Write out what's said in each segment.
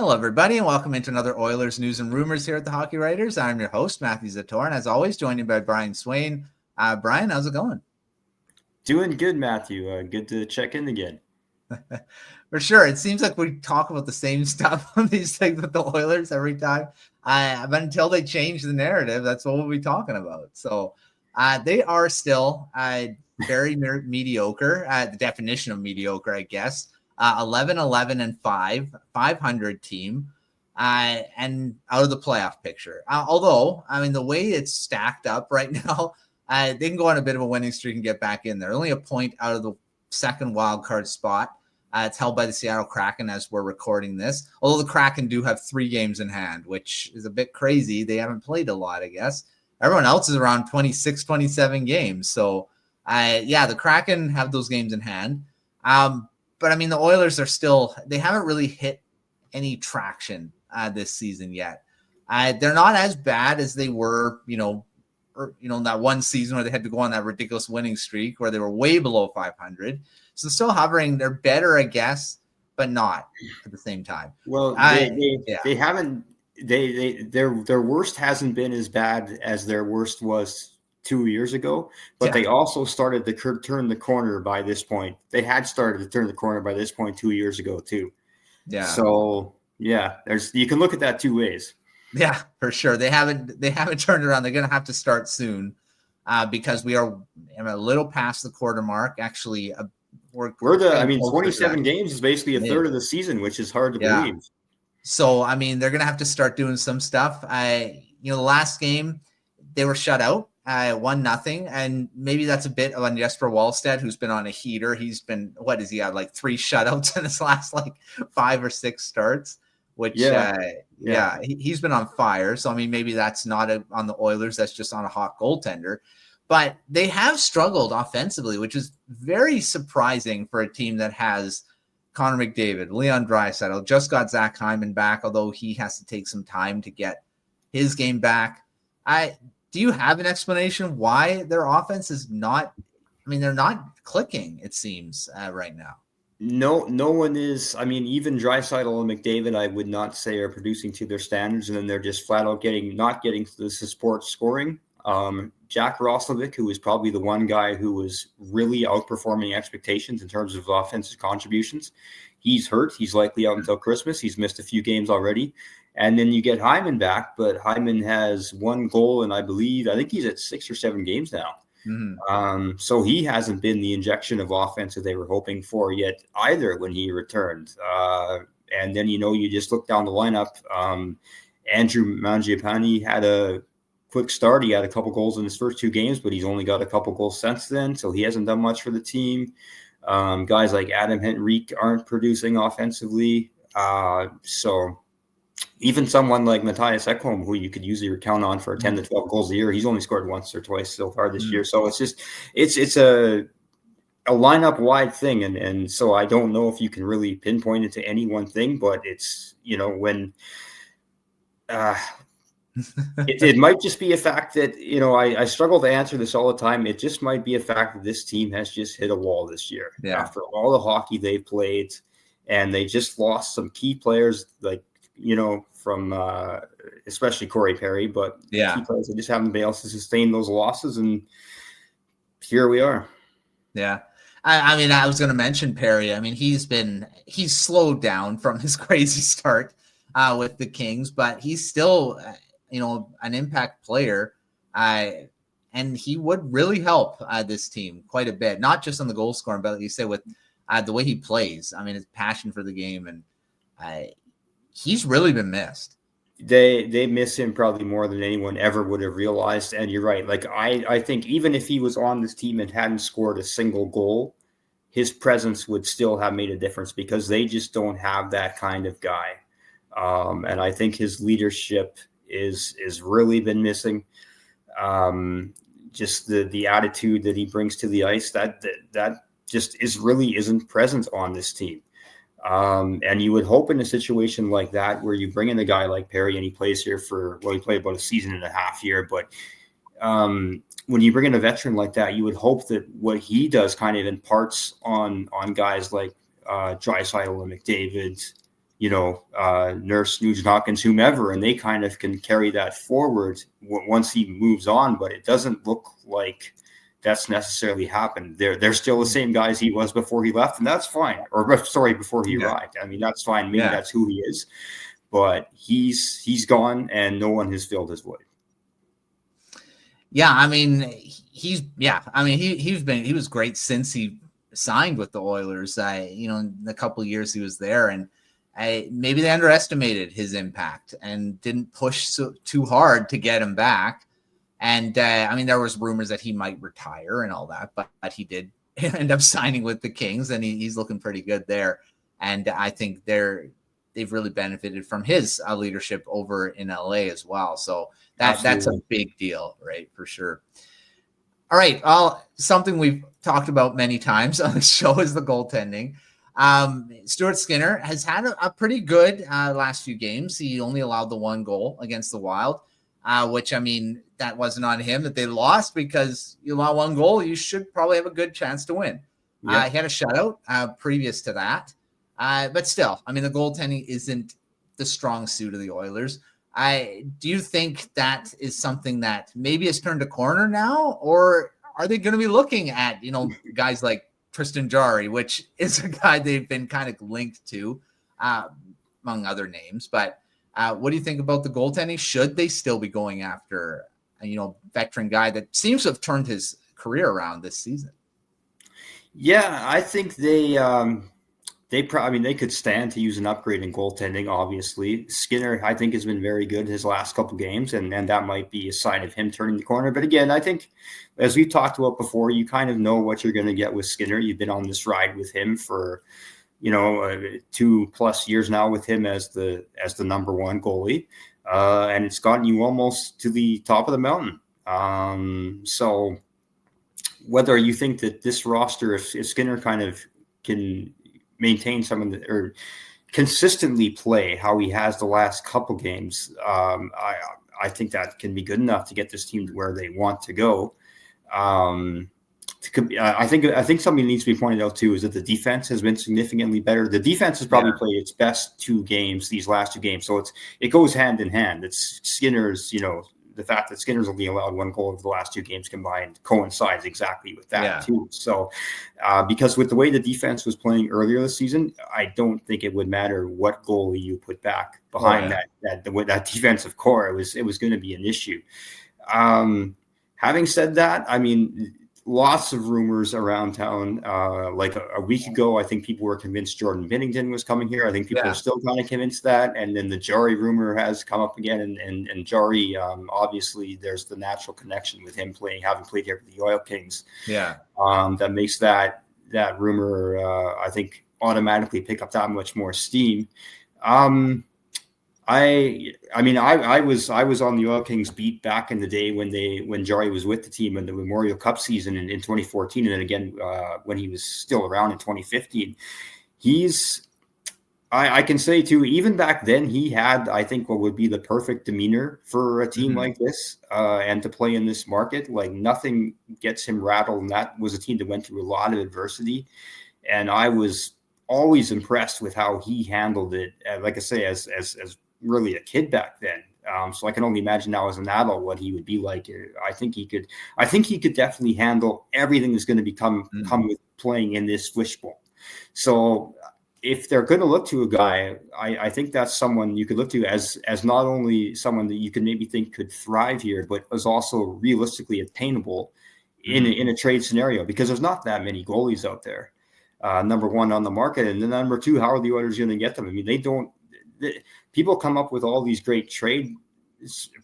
Hello, everybody, and welcome into another Oilers News and Rumors here at the Hockey Writers. I'm your host, Matthew Zator, and as always, joined by Brian Swane. Brian, how's it going? Doing good, Matthew. Good to check in again. For sure. It seems like we talk about the same stuff on these things with the Oilers every time. But until they change the narrative, that's what we'll be talking about. So they are still very mediocre, the definition of mediocre, I guess. 11-11-5, 500 team, and out of the playoff picture. Although, I mean, the way it's stacked up right now, they can go on a bit of a winning streak and get back in there. Only a point out of the second wild card spot. It's held by the Seattle Kraken as we're recording this. Although the Kraken do have 3 games in hand, which is a bit crazy. They haven't played a lot, I guess. Everyone else is around 26, 27 games. So, the Kraken have those games in hand. But, I mean, the Oilers are still – they haven't really hit any traction this season yet. They're not as bad as they were, that one season where they had to go on that ridiculous winning streak where they were way below 500. So still hovering. They're better, I guess, but not at the same time. Well, they haven't – their worst hasn't been as bad as their worst was 2 years ago, but they also started to turn the corner by this point. They had started to turn the corner by this point 2 years ago too. Yeah. So you can look at that 2 ways. Yeah, for sure. They haven't turned around. They're going to have to start soon because we are a little past the quarter mark. Actually, 27 games is basically a third of the season, which is hard to believe. So, I mean, they're going to have to start doing some stuff. The last game they were shut out. 1-0, and maybe that's a bit on Jesper Wallstedt, who's been on a heater. He's been, he had like 3 shutouts in his last 5 or 6 starts, which he's been on fire. So I mean, maybe that's not on the Oilers, that's just on a hot goaltender. But they have struggled offensively, which is very surprising for a team that has Connor McDavid, Leon Draisaitl, just got Zach Hyman back, although he has to take some time to get his game back. Do you have an explanation why their offense is not – I mean, they're not clicking, it seems, right now. No one is. I mean, even Draisaitl and McDavid, I would not say are producing to their standards, and then they're just flat out not getting the support scoring. Jack Roslovic, who is probably the one guy who was really outperforming expectations in terms of offensive contributions, he's hurt. He's likely out until Christmas. He's missed a few games already. And then you get Hyman back, but Hyman has 1 goal, and I think he's at 6 or 7 games now. Mm-hmm. So he hasn't been the injection of offense that they were hoping for yet either when he returned. And then, you just look down the lineup. Andrew Mangiapane had a quick start. He had a couple goals in his first 2 games, but he's only got a couple goals since then, so he hasn't done much for the team. Guys like Adam Henrique aren't producing offensively. So even someone like Matthias Ekholm, who you could usually count on for 10 to 12 goals a year, he's only scored once or twice so far this year. So it's a lineup wide thing. And so I don't know if you can really pinpoint it to any one thing, but it's, when it might just be a fact that, I struggle to answer this all the time. It just might be a fact that this team has just hit a wall this year after all the hockey they've played, and they just lost some key players from especially Corey Perry, but key players that just haven't been able to sustain those losses, and here we are. Yeah. I mean, I was going to mention Perry. I mean, he's slowed down from his crazy start with the Kings, but he's still, an impact player. And he would really help this team quite a bit, not just on the goal scoring, but like you say, with the way he plays. I mean, his passion for the game, and he's really been missed. They miss him probably more than anyone ever would have realized. And you're right. Like, I think even if he was on this team and hadn't scored a single goal, his presence would still have made a difference, because they just don't have that kind of guy. And I think his leadership is really been missing. Just the attitude that he brings to the ice, that just isn't present on this team. And you would hope in a situation like that, where you bring in a guy like Perry and he plays here he played about a season and a half here, but when you bring in a veteran like that, you would hope that what he does kind of imparts on guys like Draisaitl and McDavid Nurse, Nugent Hopkins, whomever, and they kind of can carry that forward once he moves on. But it doesn't look like that's necessarily happened. They're still the same guys he was before he left, and that's fine. Or sorry, before he arrived. I mean, that's fine. Maybe that's who he is, but he's gone, and no one has filled his void. Yeah, I mean, he was great since he signed with the Oilers. In the couple of years he was there, and maybe they underestimated his impact and didn't push too hard to get him back. And there was rumors that he might retire and all that, but he did end up signing with the Kings, and he's looking pretty good there. And I think they've really benefited from his leadership over in LA as well. So that's a big deal, right? For sure. All right. Something we've talked about many times on the show is the goaltending. Stuart Skinner has had a pretty good last few games. He only allowed the one goal against the Wild, which, that wasn't on him that they lost, because you allow one goal, you should probably have a good chance to win. Yeah. He had a shutout previous to that. But still, the goaltending isn't the strong suit of the Oilers. Do you think that is something that maybe has turned a corner now, or are they going to be looking at, guys like Tristan Jarry, which is a guy they've been kind of linked to, among other names? But what do you think about the goaltending? Should they still be going after a veteran guy that seems to have turned his career around this season? Yeah, I think they could stand to use an upgrade in goaltending. Obviously, Skinner, I think, has been very good his last couple games, and that might be a sign of him turning the corner. But again, I think, as we've talked about before, you kind of know what you're going to get with Skinner. You've been on this ride with him for 2+ years now, with him as the number one goalie, and it's gotten you almost to the top of the mountain. So whether you think that this roster, if Skinner kind of can maintain some of or consistently play how he has the last couple games, I think that can be good enough to get this team to where they want to go. I think something needs to be pointed out too is that the defense has been significantly better. The defense has probably played its best 2 games, these last 2 games. So it goes hand in hand. It's Skinner's, the fact that Skinner's only allowed 1 goal over the last 2 games combined coincides exactly with that too. So because with the way the defense was playing earlier this season, I don't think it would matter what goalie you put back behind that defensive core. It was going to be an issue. Having said that, lots of rumors around town. Like a week ago, I think people were convinced Jordan Binnington was coming here. I think people are still kind of convinced that. And then the Jarry rumor has come up again. And Jarry, obviously, there's the natural connection with him having played here for the Oil Kings. Yeah. That makes that rumor, I think, automatically pick up that much more steam. I was on the Oil Kings beat back in the day when Jarry was with the team in the Memorial Cup season in 2014, and then again when he was still around in 2015. I can say too, even back then he had, I think, what would be the perfect demeanor for a team like this, and to play in this market. Like, nothing gets him rattled, and that was a team that went through a lot of adversity, and I was always impressed with how he handled it. Like I say, as really a kid back then. So I can only imagine now as an adult what he would be like. I think he could definitely handle everything that's going to come with playing in this fishbowl. So if they're going to look to a guy, I think that's someone you could look to as not only someone that you could maybe think could thrive here, but is also realistically attainable in a trade scenario, because there's not that many goalies out there. Number one, on the market, and then number two, how are the Oilers going to get them? People come up with all these great trade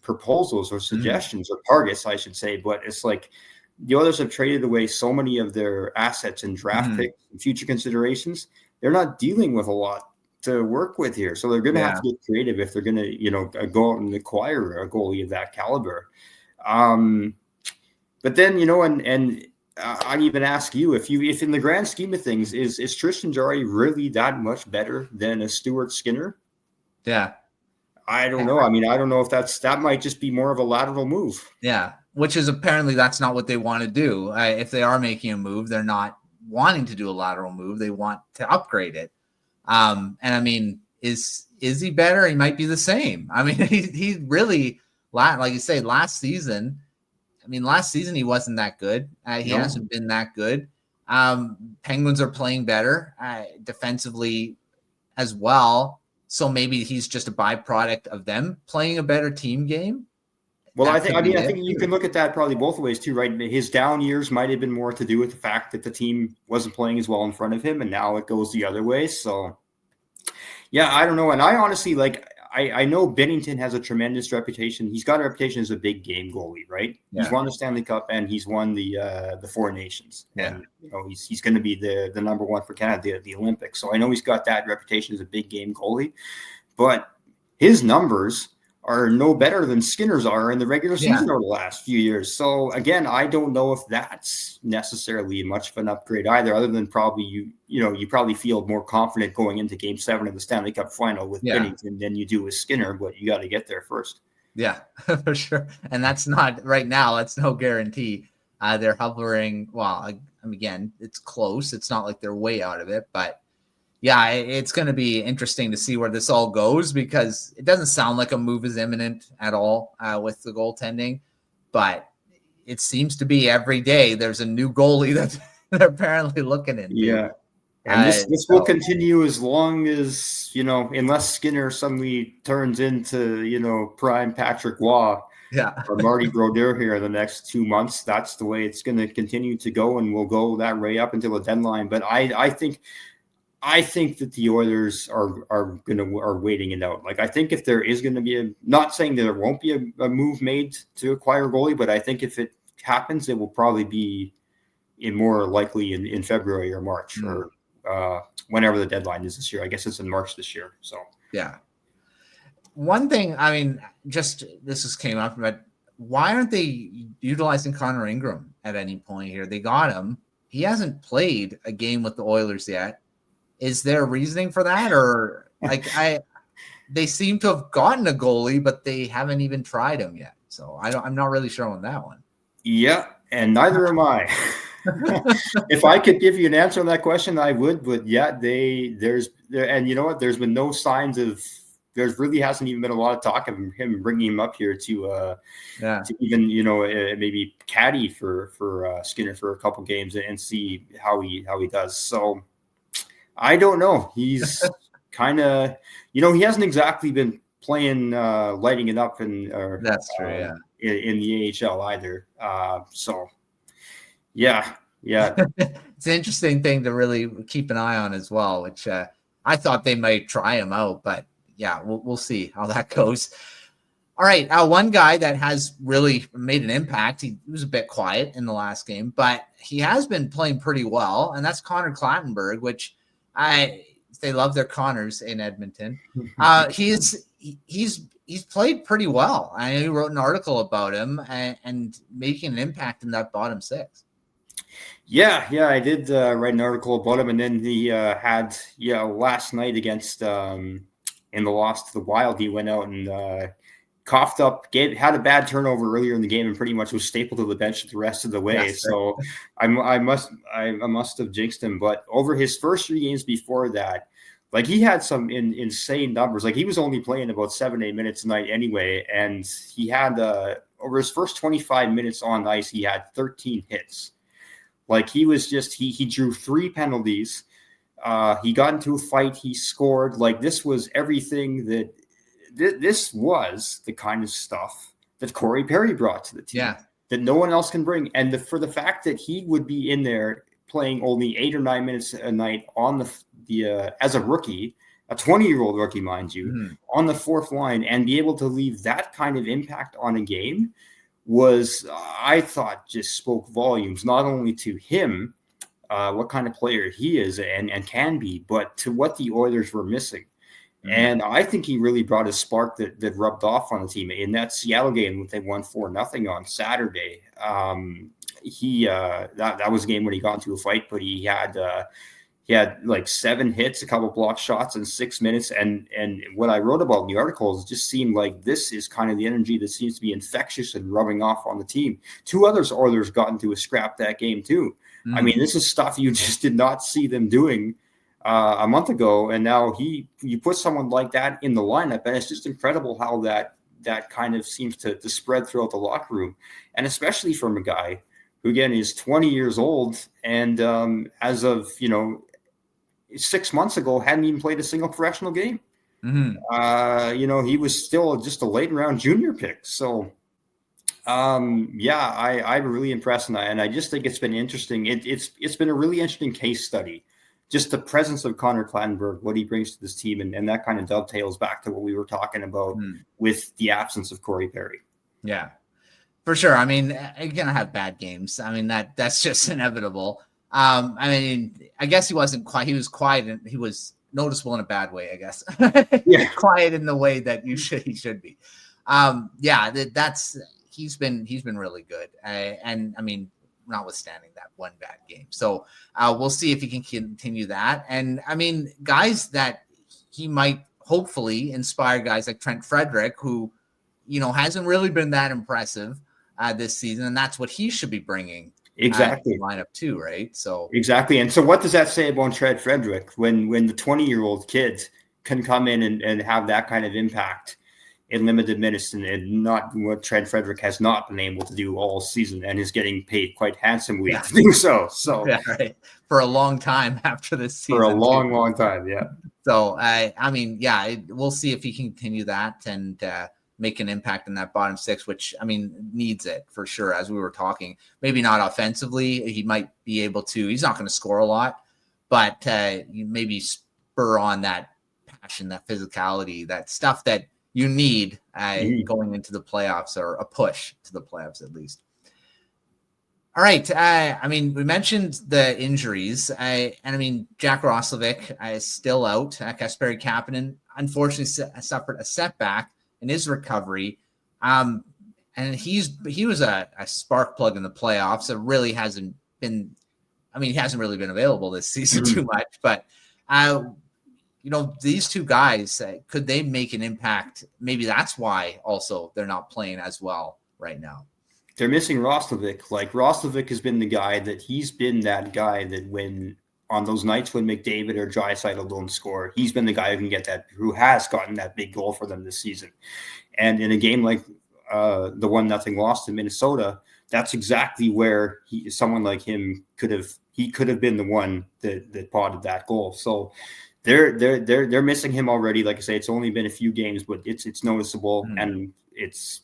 proposals or suggestions or targets, I should say, but it's like the Oilers have traded away so many of their assets and draft picks and future considerations. They're not dealing with a lot to work with here, so they're going to have to get creative if they're going to go out and acquire a goalie of that caliber. But then I'd even ask you if in the grand scheme of things, is Tristan Jarry really that much better than a Stuart Skinner? Yeah. I don't know. I don't know if that might just be more of a lateral move. Yeah. Which is apparently that's not what they want to do. If they are making a move, they're not wanting to do a lateral move. They want to upgrade it. And is he better? He might be the same. I mean, he really, like you say, last season he wasn't that good. He hasn't been that good. Penguins are playing better defensively as well. So maybe he's just a byproduct of them playing a better team game. Well, I think you can look at that probably both ways too, right? His down years might have been more to do with the fact that the team wasn't playing as well in front of him, and now it goes the other way. So, yeah, I don't know. And I honestly, I know Binnington has a tremendous reputation. He's got a reputation as a big game goalie, right? Yeah. He's won the Stanley Cup and he's won the Four Nations. Yeah. And he's going to be the number one for Canada, the Olympics. So I know he's got that reputation as a big game goalie, but his numbers are no better than Skinner's are in the regular season over the last few years. So again, I don't know if that's necessarily much of an upgrade either, other than probably you probably feel more confident going into Game 7 of the Stanley Cup final with Binnington than you do with Skinner, but you got to get there first. Yeah, for sure. And that's not right now. That's no guarantee. They're hovering. Well, again, it's close. It's not like they're way out of it, but yeah, it's going to be interesting to see where this all goes, because it doesn't sound like a move is imminent at all with the goaltending, but it seems to be every day there's a new goalie that they're apparently looking into. Yeah. And this will continue as long as, unless Skinner suddenly turns into, prime Patrick Waugh or Marty Brodeur here in the next 2 months. That's the way it's going to continue to go, and we'll go that way up until the deadline. But I think that the Oilers are waiting it out. Like, I think if there is going to be not saying that there won't be a move made to acquire a goalie, but I think if it happens, it will probably be more likely in February or March or whenever the deadline is this year. I guess it's in March this year. So yeah. One thing, this just came up, but why aren't they utilizing Connor Ingram at any point here? They got him. He hasn't played a game with the Oilers yet. Is there reasoning for that? Or they seem to have gotten a goalie, but they haven't even tried him yet. So I'm not really sure on that one. Yeah. And neither am I. If I could give you an answer on that question, I would, but yeah, and you know what? There's been no signs of, there really hasn't even been a lot of talk of him bringing him up here to even, maybe caddy for Skinner for a couple games and see how he does. So I don't know. He's kind of, he hasn't exactly been playing, lighting it up that's true. Yeah. In the AHL either. So yeah. It's an interesting thing to really keep an eye on as well, which I thought they might try him out, but yeah, we'll see how that goes. All right. One guy that has really made an impact, he was a bit quiet in the last game, but he has been playing pretty well, and that's Connor Clattenburg, which they love their Connors in Edmonton. He's played pretty well. I wrote an article about him and making an impact in that bottom six. Yeah, I did write an article about him, and then he had last night against in the loss to the Wild, he went out and coughed up, had a bad turnover earlier in the game, and pretty much was stapled to the bench the rest of the way. Yes, so I must have jinxed him. But over his first 3 games before that, he had some insane numbers. He was only playing about 7-8 minutes a night anyway, and he had over his first 25 minutes on ice, he had 13 hits. He was just he drew 3 penalties. He got into a fight. He scored. This was everything that. This was the kind of stuff that Corey Perry brought to the team that no one else can bring. And for the fact that he would be in there playing only 8 or 9 minutes a night on the as a rookie, a 20-year-old rookie, mind you, on the 4th line, and be able to leave that kind of impact on a game was, I thought, just spoke volumes, not only to him, what kind of player he is and can be, but to what the Oilers were missing. And I think he really brought a spark that rubbed off on the team in that Seattle game when they won 4-0 on Saturday. That was a game when he got into a fight, but he had 7 hits, a couple block shots in 6 minutes. And what I wrote about in the articles just seemed like this is kind of the energy that seems to be infectious and rubbing off on the team. 2 others Oilers got into a scrap that game too. This is stuff you just did not see them doing a month ago, and now you put someone like that in the lineup, and it's just incredible how that kind of seems to spread throughout the locker room, and especially from a guy who again is 20 years old and as of 6 months ago hadn't even played a single professional game. He was still just a late round junior pick. So I'm really impressed, and I just think it's been interesting. It's been a really interesting case study. Just the presence of Connor Clattenburg, what he brings to this team, and that kind of dovetails back to what we were talking about with the absence of Corey Perry. Yeah, for sure. I mean, you're gonna have bad games. I mean, that's just inevitable. I mean, I guess he wasn't quiet. He was quiet, and he was noticeable in a bad way, I guess. Yeah. Quiet in the way that he should be. He's been really good. And I mean, notwithstanding that one bad game. So we'll see if he can continue that. And I mean, guys that he might hopefully inspire, guys like Trent Frederick, who, hasn't really been that impressive this season. And that's what he should be bringing. Exactly. Lineup too, right? So exactly. And so what does that say about Trent Frederick when the 20-year-old kid can come in and have that kind of impact in limited minutes, and not what Trent Frederick has not been able to do all season and is getting paid quite handsomely to do so. So yeah, right. For a long time after this season. For a long time, yeah. So we'll see if he can continue that and make an impact in that bottom six, which I mean needs it for sure. As we were talking, maybe not offensively, he might be able to. He's not going to score a lot, but maybe spur on that passion, that physicality, that stuff that you need going into the playoffs, or a push to the playoffs at least. All right. I mean, we mentioned the injuries. Jack Roslovic is still out. Kasperi Kapanen unfortunately suffered a setback in his recovery. And he was a spark plug in the playoffs. It really hasn't been, he hasn't really been available this season too much, but these two guys, could they make an impact? Maybe that's why also they're not playing as well right now. They're missing Roslovic. Like, Roslovic has been the guy that when on those nights when McDavid or Draisaitl don't score, he's been the guy who has gotten that big goal for them this season. And in a game like the 1-0 loss to Minnesota, that's exactly where someone like him could have been the one that potted that goal. So they're missing him already. Like I say, it's only been a few games, but it's noticeable, and it's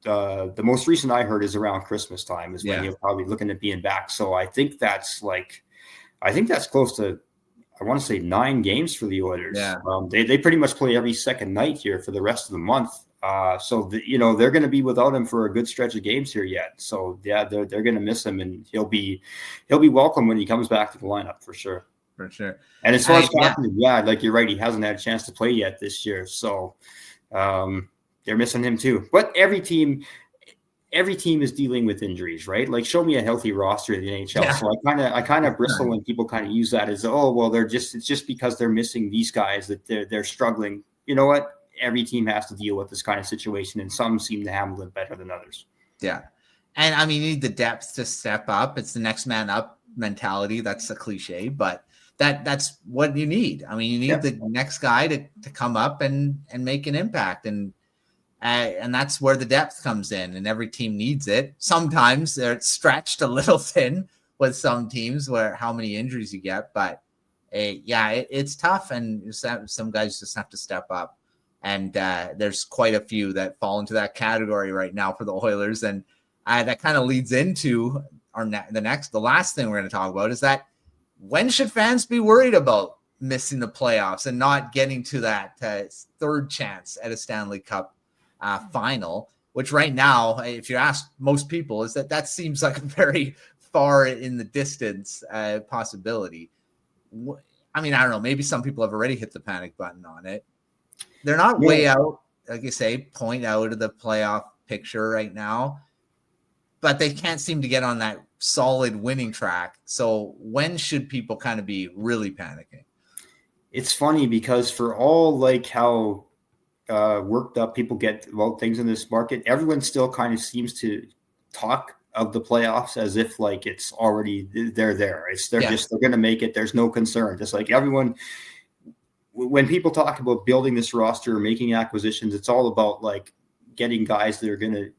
the most recent I heard is around Christmas time is when he'll probably looking at being back. So I think that's close to, I want to say 9 games for the Oilers. Yeah. They pretty much play every second night here for the rest of the month. So they're going to be without him for a good stretch of games here yet. So yeah, they're going to miss him, and he'll be welcome when he comes back to the lineup for sure. For sure. And as far as like you're right, he hasn't had a chance to play yet this year. So they're missing him too. But every team is dealing with injuries, right? Like, show me a healthy roster in the NHL. Yeah. So I kind of bristle when people kind of use that as, it's just because they're missing these guys that they're struggling. You know what? Every team has to deal with this kind of situation, and some seem to handle it better than others. Yeah. And you need the depth to step up. It's the next man up mentality. That's a cliche, but that's what you need. You need the next guy to come up and make an impact. And that's where the depth comes in, and every team needs it. Sometimes they're stretched a little thin with some teams where how many injuries you get, but it's tough, and some guys just have to step up. And there's quite a few that fall into that category right now for the Oilers. And that kind of leads into the last thing we're going to talk about is that when should fans be worried about missing the playoffs and not getting to that third chance at a Stanley Cup final, which right now, if you ask most people, is that seems like a very far in the distance possibility. I don't know. Maybe some people have already hit the panic button on it. They're not way out, like you say, point out of the playoff picture right now, but they can't seem to get on that solid winning track. So when should people kind of be really panicking? It's funny because for all like how worked up people get about things in this market, everyone still kind of seems to talk of the playoffs as if like it's already they're there. They're going to make it. There's no concern. Just like everyone, when people talk about building this roster or making acquisitions, it's all about like getting guys that are going to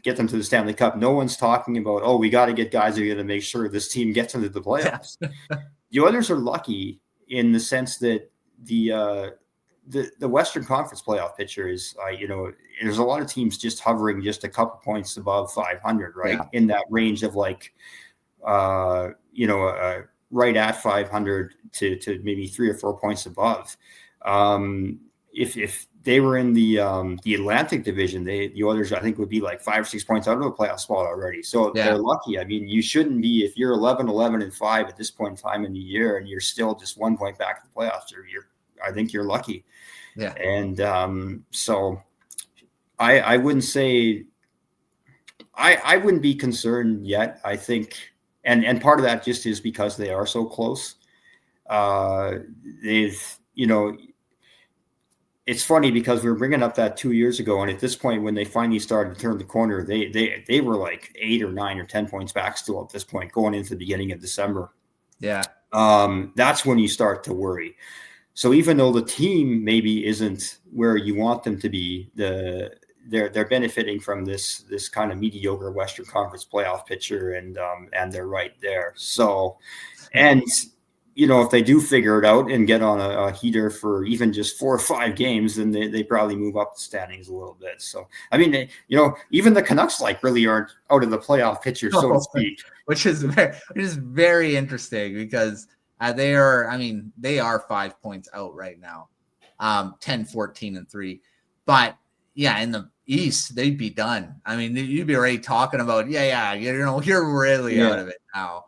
get them to the Stanley Cup. No one's talking about, oh, we got to get guys that are going to make sure this team gets into the playoffs. The Oilers are lucky in the sense that the Western Conference playoff picture is, there's a lot of teams just hovering just a couple points above 500, right? In that range of like, right at 500 to maybe 3 or 4 points above. If they were in the Atlantic Division, the Oilers, I think, would be like 5 or 6 points out of a playoff spot already. So they're lucky. I mean, you shouldn't be, if you're 11-11-5 at this point in time in the year and you're still just 1 point back to the playoffs, I think you're lucky. Yeah. And so I wouldn't say I wouldn't be concerned yet. I think, and part of that just is because they are so close. It's funny because we were bringing up that 2 years ago, and at this point, when they finally started to turn the corner, they were like 8 or 9 or 10 points back still at this point, going into the beginning of December. Yeah. That's when you start to worry. So even though the team maybe isn't where you want them to be, they're benefiting from this kind of mediocre Western Conference playoff picture, and they're right there. So, and if they do figure it out and get on a heater for even just 4 or 5 games, then they probably move up the standings a little bit. So, I mean, even the Canucks really aren't out of the playoff picture, so to speak. Which is very interesting because they are 5 points out right now, 10-14-3. But yeah, in the East, they'd be done. I mean, you'd be already talking about, you're really out of it now.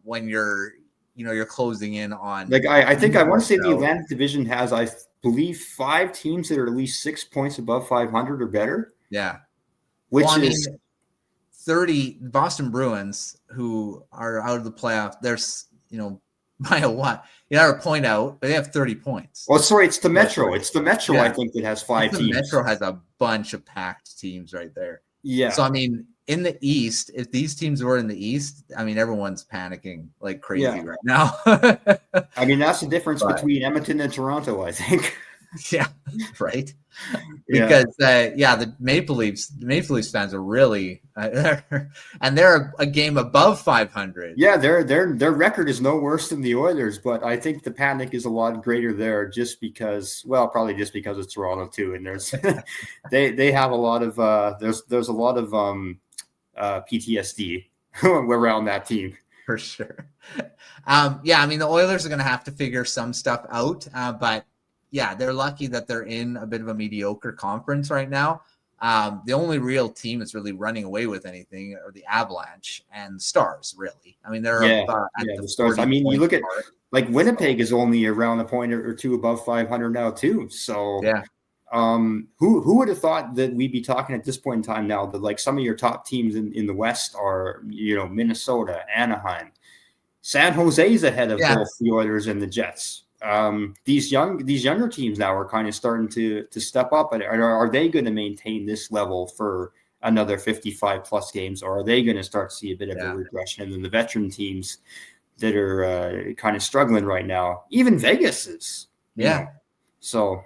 When you're closing in on. Like, I think I want to say the Atlantic Division has, I believe, 5 teams that are at least 6 points above 500 or better. Yeah. Which is 30 Boston Bruins, who are out of the playoff. There's, by a what? You got to point out, but they have 30 points. Oh, sorry, it's the Metro. It's the Metro, I think, that has 5 teams. The Metro has a bunch of packed teams right there. Yeah. So, I mean, in the East, if these teams were in the East, I mean, everyone's panicking like crazy right now. I mean, that's the difference between Edmonton and Toronto, I think. Yeah, right. Because the Maple Leafs fans are really, and they're a game above 500. Yeah, their record is no worse than the Oilers, but I think the panic is a lot greater there, just because, probably just because it's Toronto too, and there's they have a lot of there's a lot of PTSD around that team. For sure. I mean, the Oilers are going to have to figure some stuff out, but yeah, they're lucky that they're in a bit of a mediocre conference right now. The only real team that's really running away with anything are the Avalanche and Stars, really. I mean, they're the Stars. I mean, you look at like Winnipeg is only around a point or 2 above 500 now too. So who would have thought that we'd be talking at this point in time now that like some of your top teams in the West are, Minnesota, Anaheim, San Jose's ahead of both the Oilers and the Jets. These younger teams now are kind of starting to step up, and are they going to maintain this level for another 55 plus games, or are they going to start to see a bit of a regression? And then the veteran teams that are kind of struggling right now, even Vegas is, so.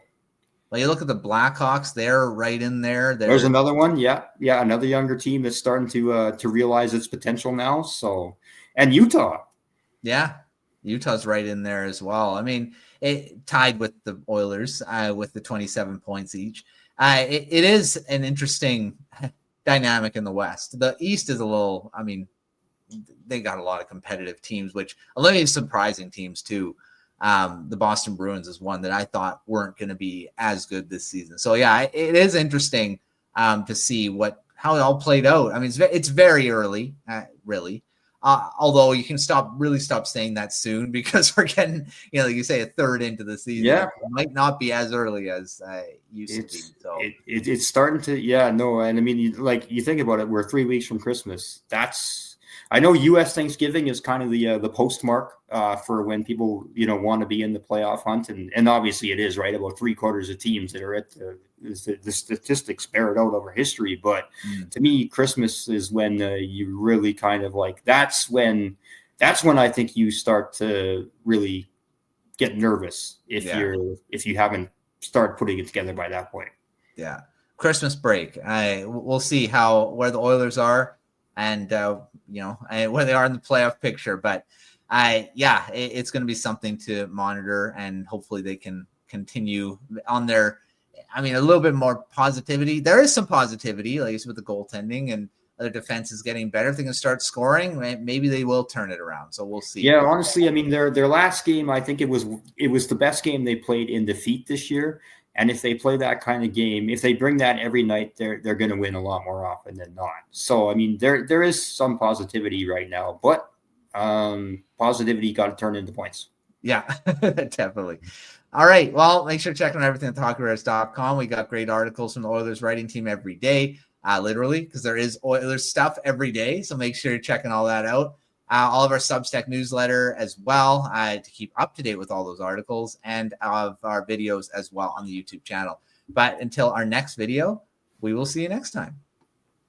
Well, you look at the Blackhawks; they're right in there. There's another one, another younger team that's starting to realize its potential now. So, and Utah, Utah's right in there as well. I mean, it tied with the Oilers with the 27 points each. It is an interesting dynamic in the West. The East is a little, I mean, they got a lot of competitive teams, which a lot of surprising teams too. The Boston Bruins is one that I thought weren't going to be as good this season. So it is interesting to see how it all played out. I mean, it's very early, really. Although you can stop saying that soon, because we're getting, like you say, a third into the season. Yeah, it might not be as early as used to be. So it's starting to, and I mean, you think about it, we're 3 weeks from Christmas. That's I know U.S. Thanksgiving is kind of the postmark for when people want to be in the playoff hunt, and obviously it is, right? About 3/4 of teams that are at the statistics bear it out over history. But to me, Christmas is when you really kind of like that's when I think you start to really get nervous if you haven't started putting it together by that point. Yeah, Christmas break. We'll see where the Oilers are, and where they are in the playoff picture. But it's going to be something to monitor, and hopefully they can continue on their. I mean, a little bit more positivity. There is some positivity, like with the goaltending, and their defense is getting better. If they can start scoring, maybe they will turn it around. So we'll see. Yeah, honestly, I mean, their last game, I think it was the best game they played in defeat this year. And if they play that kind of game, if they bring that every night, they're going to win a lot more often than not. So, I mean, there is some positivity right now, but positivity got to turn into points. Yeah, definitely. All right. Well, make sure to check on everything at hockeyreddits.com. We got great articles from the Oilers writing team every day, literally, because there is Oilers stuff every day. So make sure you're checking all that out. All of our Substack newsletter as well to keep up to date with all those articles, and of our videos as well on the YouTube channel. But until our next video, we will see you next time.